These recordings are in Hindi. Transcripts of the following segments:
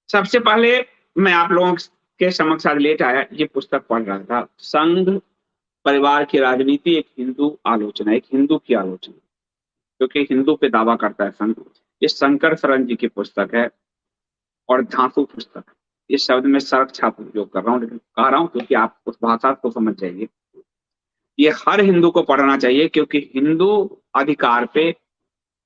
सबसे पहले मैं आप लोगों के समक्ष आज लेट आया, ये पुस्तक पढ़ रहा था, संघ परिवार की राजनीति, एक हिंदू आलोचना, एक हिंदू की आलोचना, क्योंकि हिंदू पे दावा करता है संघ। ये शंकर शरण जी की पुस्तक है और धातु पुस्तक है। इस शब्द में सर्क छाप उपयोग कर रहा हूँ, लेकिन कह रहा हूँ क्योंकि आप उस भाषा को समझ जाइए। ये हर हिंदू को पढ़ना चाहिए, क्योंकि हिंदू अधिकार पे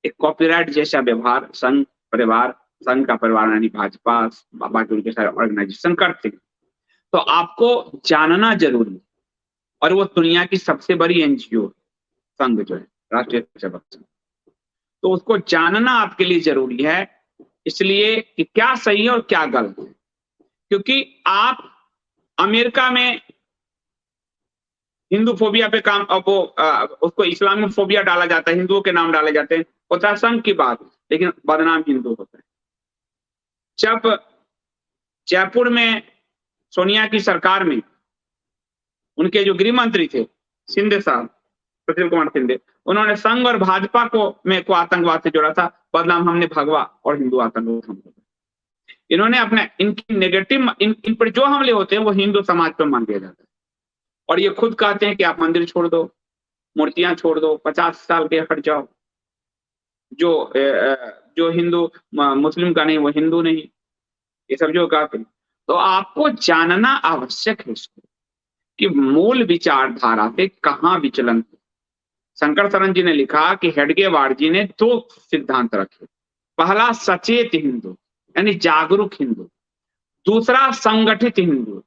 एक कॉपीराइट जैसा व्यवहार संघ परिवार, संघ का परिवार यानी भाजपा, बाकी उनके सारे ऑर्गेनाइजेशन करते हैं। तो आपको जानना जरूरी है, और वो दुनिया की सबसे बड़ी एनजीओ संघ जो है, राष्ट्रीय सेवक संघ, तो उसको जानना आपके लिए जरूरी है, इसलिए कि क्या सही है और क्या गलत है। क्योंकि आप अमेरिका में हिंदू फोबिया पे काम, अब वो उसको इस्लामोफोबिया डाला जाता है, हिंदुओं के नाम डाले जाते हैं, होता है संघ की बात, लेकिन बदनाम हिंदू होता है। जब जयपुर में सोनिया की सरकार में उनके जो गृह मंत्री थे शिंदे साहब, प्रदीप कुमार शिंदे, उन्होंने संघ और भाजपा को आतंकवाद से जोड़ा था, बदनाम हमने भगवा और हिंदू आतंकवाद। इन्होंने अपने इनकी नेगेटिव इन पर जो हमले होते हैं वो हिंदू समाज पर मान दिया जाता है, और ये खुद कहते हैं कि आप मंदिर छोड़ दो, मूर्तियां छोड़ दो, 50 साल के हट जाओ, जो हिंदू मुस्लिम का नहीं वो हिंदू नहीं, ये सब जो कहते हैं। तो आपको जानना आवश्यक है इसको, कि मूल विचारधारा से कहाँ विचलन। शंकर शरण जी ने लिखा कि हेडगेवार जी ने 2 सिद्धांत रखे। पहला सचेत हिंदू यानी जागरूक हिंदू, दूसरा संगठित हिंदू।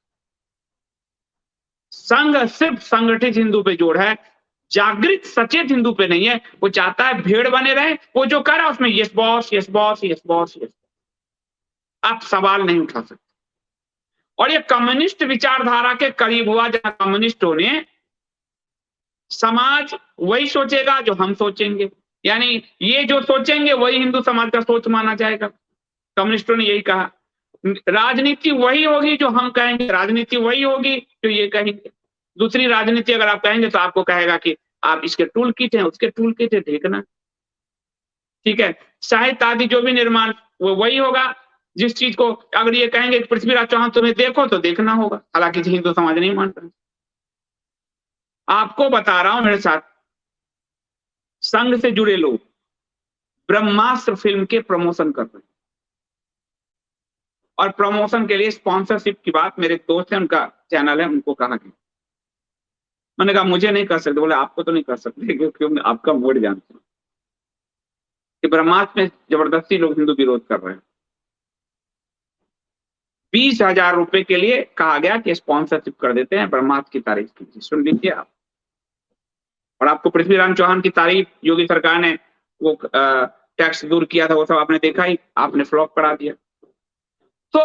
संघ सिर्फ संगठित हिंदू पे जोड़ है, जागृत सचेत हिंदू पे नहीं है। वो चाहता है भेड़ बने रहे, वो जो कर रहा है उसमें yes boss yes boss yes boss yes, आप सवाल नहीं उठा सकते। और ये कम्युनिस्ट विचारधारा के करीब हुआ, जहां कम्युनिस्टों ने समाज वही सोचेगा जो हम सोचेंगे, यानी ये जो सोचेंगे वही हिंदू समाज का सोच माना जाएगा। कम्युनिस्टों ने यही कहा, राजनीति वही होगी जो हम कहेंगे, राजनीति वही होगी जो ये कहेंगे। दूसरी राजनीति अगर आप कहेंगे तो आपको कहेगा कि आप इसके टूल किट हैं, उसके टूल किट है, देखना। ठीक है, साहित्य आदि जो भी निर्माण वो वही होगा। जिस चीज को अगर ये कहेंगे पृथ्वीराज चौहान तुम्हें देखो तो देखना होगा, हालांकि हिंदू समाज नहीं मानता। आपको बता रहा हूं, मेरे साथ संघ से जुड़े लोग ब्रह्मास्त्र फिल्म के प्रमोशन कर रहे हैं, और प्रमोशन के लिए स्पॉन्सरशिप की बात, मेरे दोस्त है उनका चैनल है, उनको कहा गया। मैंने कहा मुझे नहीं कर सकते, बोले आपको तो नहीं कर सकते क्योंकि आपका मूड जानते हैं कि ब्रह्मास्त्र में जबरदस्ती लोग हिंदू विरोध कर रहे हैं। 20,000 रुपए के लिए कहा गया कि स्पॉन्सरशिप कर देते हैं, ब्रह्मास्त्र की तारीफ कीजिए, सुन लीजिए आप। और आपको पृथ्वीराज चौहान की तारीफ योगी सरकार ने वो टैक्स दूर किया था, वो सब आपने देखा ही, आपने फ्लॉप करा दिया। तो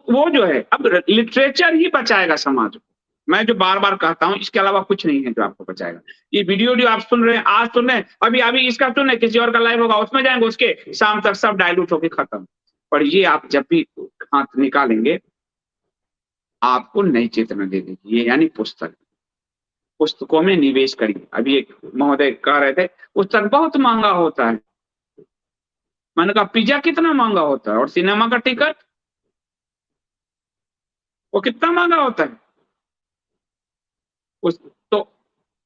वो जो है, अब लिटरेचर ही बचाएगा समाज को। मैं जो बार बार कहता हूं, इसके अलावा कुछ नहीं है जो आपको बचाएगा। ये वीडियो आप सुन रहे हैं, आज सुन रहे हैं, अभी अभी इसका सुन रहे, किसी और का लाइव होगा उसमें जाएंगे, उसके शाम तक सब डायलूट होके खत्म। पर ये आप जब भी हाथ निकालेंगे आपको नई चेतना दे देगी, ये यानी पुस्तक। पुस्तकों में निवेश करिए। अभी एक महोदय कह रहे थे पुस्तक बहुत महंगा होता है, मैंने कहा पिज्जा कितना महंगा होता है, और सिनेमा का टिकट वो कितना महंगा होता है। तो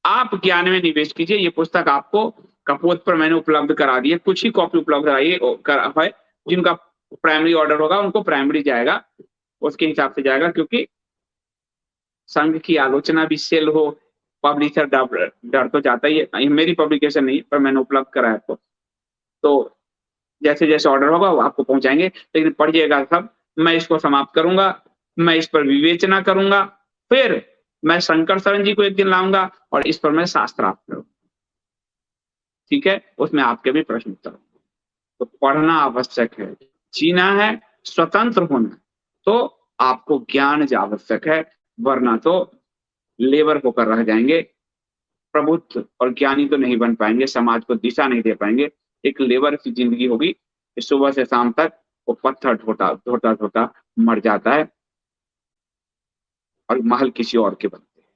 आप ज्ञान में निवेश कीजिए। ये पुस्तक आपको कपोत पर मैंने उपलब्ध करा दी है, कुछ ही कॉपी उपलब्ध है। जिनका प्राइमरी ऑर्डर होगा उनको प्राइमरी जाएगा, उसके हिसाब से जाएगा, क्योंकि संघ की आलोचना भी सेल हो, पब्लिशर डर तो जाता ही है। मेरी पब्लिकेशन नहीं, पर मैंने उपलब्ध कराया आपको, तो जैसे जैसे ऑर्डर होगा वो आपको पहुंचाएंगे। लेकिन पढ़िएगा सब, मैं इसको समाप्त करूंगा, मैं इस पर विवेचना करूंगा, फिर मैं शंकर शरण जी को एक दिन लाऊंगा और इस पर मैं शास्त्रार्थ करूंगा। ठीक है, उसमें आपके भी प्रश्न उत्तर। तो पढ़ना आवश्यक है, जीना है, स्वतंत्र होना है, तो आपको ज्ञान आवश्यक है, वरना तो लेबर होकर रह जाएंगे। प्रबुद्ध और ज्ञानी तो नहीं बन पाएंगे, समाज को दिशा नहीं दे पाएंगे। एक लेबर की जिंदगी होगी, सुबह से शाम तक वो पत्थर ढोता ढोता ढोता मर जाता है और महल किसी और के बनते हैं।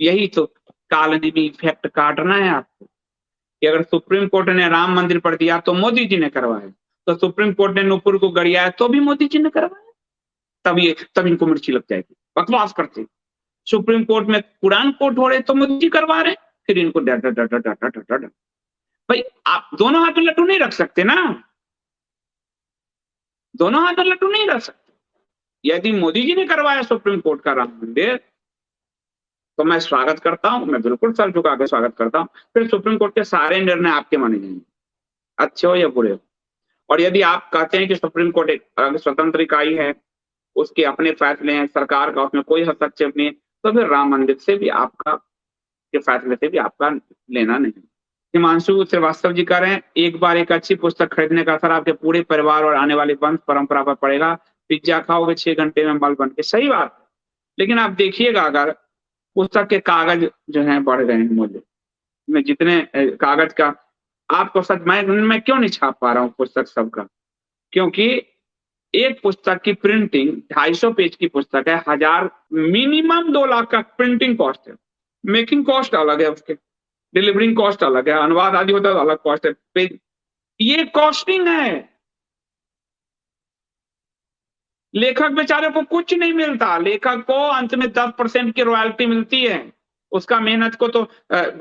यही तो कालनिमी इफेक्ट काटना है आपको, कि अगर सुप्रीम कोर्ट ने राम मंदिर पर दिया तो मोदी जी ने करवाया, तो सुप्रीम कोर्ट ने नूपुर को गरियाया तो भी मोदी जी ने करवाया, तब इनको मिर्ची लग जाएगी, बकवास करते। सुप्रीम कोर्ट में कुरान कोर्ट हो रहे तो मोदी जी करवा रहे, फिर इनको data data data data data. भाई आप दोनों हाथ में लड्डू नहीं रख सकते ना, दोनों हाथ में लड्डू नहीं रख सकते। यदि मोदी जी ने करवाया सुप्रीम कोर्ट का राम मंदिर तो मैं स्वागत करता हूं, मैं बिल्कुल सर झुका के स्वागत करता हूं। फिर सुप्रीम कोर्ट के सारे निर्णय आपके माने जाएंगे, अच्छे हो या बुरे हो। और यदि आप कहते हैं कि सुप्रीम कोर्ट एक स्वतंत्र इकाई है, उसके अपने फैसले हैं, सरकार का उसमें कोई हस्तक्षेप नहीं है, तो फिर राम मंदिर से भी आपका के फैसले से भी आपका लेना नहीं। हिमांशु श्रीवास्तव जी कह रहे हैं एक बार एक अच्छी पुस्तक खरीदने का असर आपके पूरे परिवार और आने वाली वंश परंपरा पर पड़ेगा। पिज्जा खाओगे 6 घंटे में मल बन के, सही बात। लेकिन आप देखिएगा अगर पुस्तक के कागज जो है बढ़ गए हैं मूल्य में, जितने कागज का आपको सच मैं क्यों नहीं छाप पा रहा हूँ पुस्तक सबका, क्योंकि एक पुस्तक की प्रिंटिंग 250 पेज की पुस्तक है, 1000 मिनिमम 2 लाख का प्रिंटिंग कॉस्ट है, मेकिंग कॉस्ट अलग है, उसके डिलीवरिंग कॉस्ट अलग है, अनुवाद आदि होता है तो अलग कॉस्ट है, पेज ये कॉस्टिंग है। लेखक बेचारे को कुछ नहीं मिलता, लेखक को अंत में 10% की रॉयल्टी मिलती है। उसका मेहनत को तो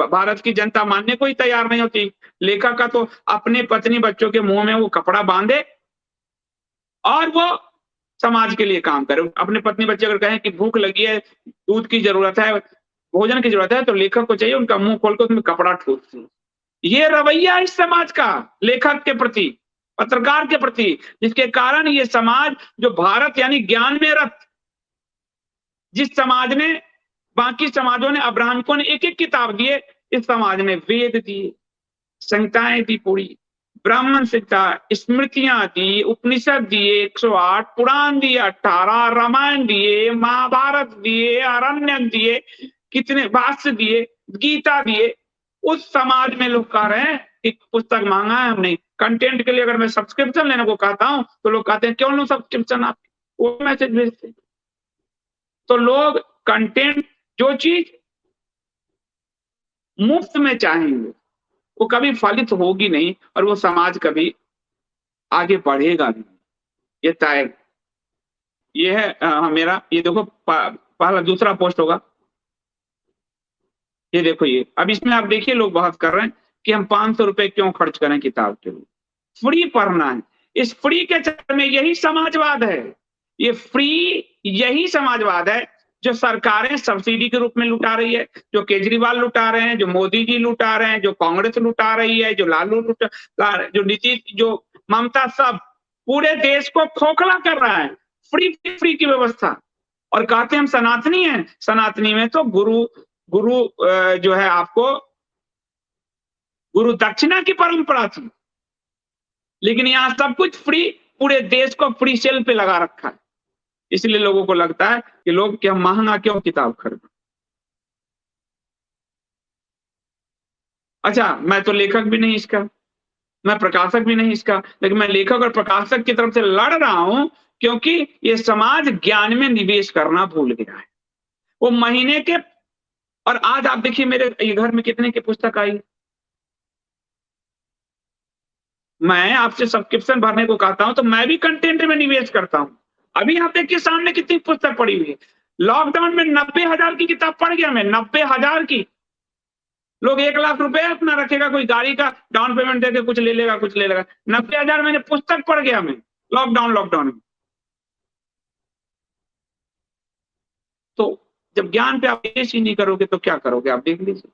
भारत की जनता मानने को ही तैयार नहीं होती। लेखक का तो अपने पत्नी बच्चों के मुंह में वो कपड़ा बांधे और वो समाज के लिए काम करे। अपने पत्नी बच्चे अगर कहें कि भूख लगी है, दूध की जरूरत है, भोजन की जरूरत है, तो लेखक को चाहिए उनका मुंह खोल कर उसमें कपड़ा ठूस दे। ये रवैया इस समाज का लेखक के प्रति, पत्रकार के प्रति, जिसके कारण ये समाज जो भारत यानी ज्ञान में रत, जिस समाज ने बाकी समाजों ने अब्राहमिकों ने एक एक किताब दिए, इस समाज ने वेद दिए, संहिताएं दी पूरी, ब्राह्मण संहिता, स्मृतियां दी, उपनिषद दिए 108, पुराण दिए 18, रामायण दिए, महाभारत दिए, अरण्यक दिए, कितने भाष्य दिए, गीता दिए। उस समाज में लोग कह रहे हैं कि पुस्तक मांगा है हमने, कंटेंट के लिए अगर मैं सब्सक्रिप्शन लेने को कहता हूं तो लोग कहते हैं क्यों लो सब्सक्रिप्शन, आप वो मैसेज भेजते। तो लोग कंटेंट, जो चीज मुफ्त में चाहेंगे वो कभी फलित होगी नहीं और वो समाज कभी आगे बढ़ेगा नहीं, ये तय। ये है मेरा, ये देखो पहला दूसरा पोस्ट होगा, ये देखो ये। अब इसमें आप देखिए लोग बात कर रहे हैं कि हम 500 रुपए क्यों खर्च करें किताब के लिए, फ्री पढ़ना है। इस फ्री के चक्कर में यही समाजवाद है, ये फ्री यही समाजवाद है जो सरकारें सब्सिडी के रूप में लुटा रही है, जो केजरीवाल लुटा रहे हैं, जो मोदी जी लुटा रहे हैं, जो कांग्रेस लुटा रही है, जो लालू लुटा, जो नीतीश, जो ममता, सब पूरे देश को खोखला कर रहा है। फ्री फ्री की व्यवस्था, और कहते हैं हम सनातनी हैं। सनातनी में तो गुरु जो है आपको गुरु दक्षिणा की परंपरा थी, लेकिन यहां सब कुछ फ्री, पूरे देश को फ्री सेल पे लगा रखा है। इसलिए लोगों को लगता है कि लोग क्या महंगा क्यों किताब खरीदें। अच्छा, मैं तो लेखक भी नहीं इसका, मैं प्रकाशक भी नहीं इसका, लेकिन मैं लेखक और प्रकाशक की तरफ से लड़ रहा हूं क्योंकि ये समाज ज्ञान में निवेश करना भूल गया है। वो महीने के, और आज आप देखिए मेरे घर में कितने की पुस्तक आई। मैं आपसे सब्सक्रिप्शन भरने को कहता हूं तो मैं भी कंटेंट में निवेश करता हूं। अभी आप देखिए सामने कितनी पुस्तक पड़ी हुई है। लॉकडाउन में 90,000 की किताब पढ़ गया मैं, 90,000 की। लोग 1 लाख रुपए अपना रखेगा, कोई गाड़ी का डाउन पेमेंट देके कुछ ले लेगा, कुछ ले लेगा। 90,000 मैंने पुस्तक पढ़ गया मैं लॉकडाउन में। तो जब ज्ञान पे आप पेश ही नहीं करोगे तो क्या करोगे, आप देख लीजिए।